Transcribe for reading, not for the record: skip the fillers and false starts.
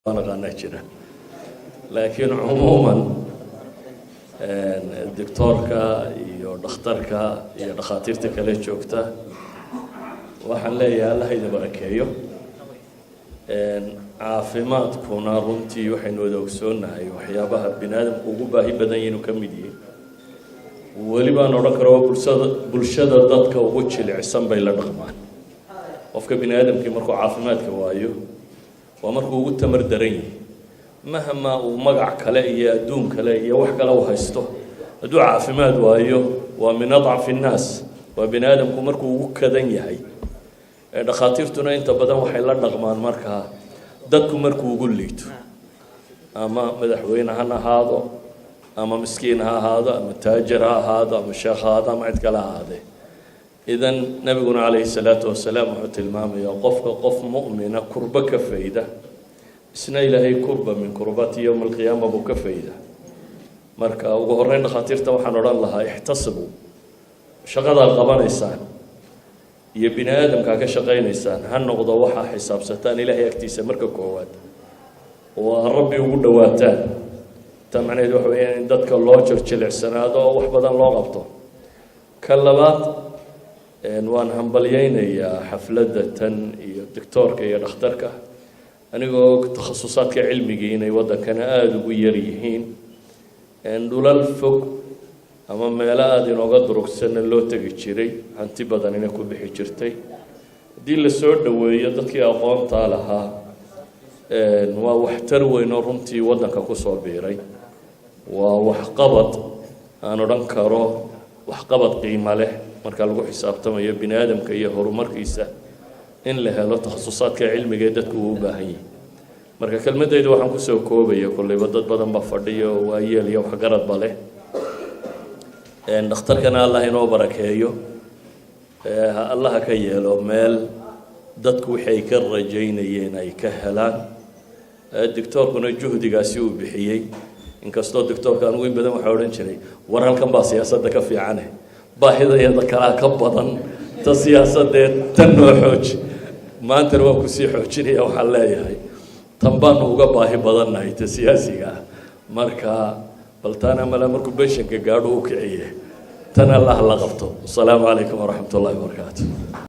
أنا قناتنا لكن عموما الدكتور كا يدختر كا يدخاتيرتك اللي جوكتا waxaan leeyahay Allah idin barakeeyo caafimaad kuna runtii waxaynu wada ogsoonahay waxyaabaha binaadamku ugu baahi badan yihiin ka mid yihiin waliba aan oran karo bulshada dadka ugu jilicsan bay la dhaqmaan qofka binaadamkii markuu caafimaadka waayo waa markuu ugu tamar daran yahay mahama uu magac kale iyo adduun kale iyo wax kale u haysto hadduu caafimaad waayo waa min adcaf الناس waa binaadamku markuu ugu kadan yahay dhakhaatiirtuna inta badan waxay la dhaqmaan markaa dadku markuu ugu liito ama madaxweyne ha ahaado ama miskiin ha ahaado ama taajir ha ahaado ama sheekh ha ahaado ama cid kale ha ahaadee idan nabiguna calayhi salaatu wasalaam wuxuu tilmaamayaa qofka qof mu'mina kurba ka fayda isna ilaahay kurba min kurbati yowm alqiyaama buu ka fayda marka ugu horreyn dhakhaatiirta waxaan odhan lahaa ixtasibu shaqadaad qabanaysaan iyo bini aadamka ka shaqaynaysaan ha noqdo waxa xisaabsataan ilaahay agtiisa marka koowaad oo rabbi ugu dhawaataan tamanayd wax weeyaan in dadka loo jirjilicsanaado oo wax badan loo qabto ka labaad waan hambalyeynaya xafladda tan iyo doctorka iyo dhakhtarka anigoo takhasusaadka cilmiga inay wadankana aad ugu yar yihiin dhulal fog ama meelo aad inooga durugsan loo tagi jiray hanti badan inay ku bixi jirtay haddii la soo dhaweeyo dadkii aqoonta lahaa waa waxtar weyn oo runtii wadanka ku soo biiray waa waxqabad aan odhan karo waxqabad qiimo leh marka lagu xisaabtamayo bini aadamka iyo horumarkiisa in la helo takhasusaadka cilmiga ee dadku u baahan yihiin marka kelmadayda waxaan ku soo koobaya kullayba dad badan ba fadhiyo waa yeel iyo waxgarad ba leh dhakhtarkana allah inoo barakeeyo allah ka yeelo meel dadku waxay ka rajaynayeen ay ka helaan doctorkuna juhdigaasi uu bixiyay inkastoo doctorka anigu in badan waxa odhan jiray war halkan baa siyaasadda ka fiicane baahidayada kalaa ka badan ta siyaasadeed tan noo xooji maantana waa kusii xoojinaya waxaan leeyahay tan baanu uga baahi badannahay ta siyaasiga marka baltaana mala markuu beshanka gaadho u kiciye tan allah la qabto. Assalaamu calaykum waraxmatullaahi wabarakaatuh.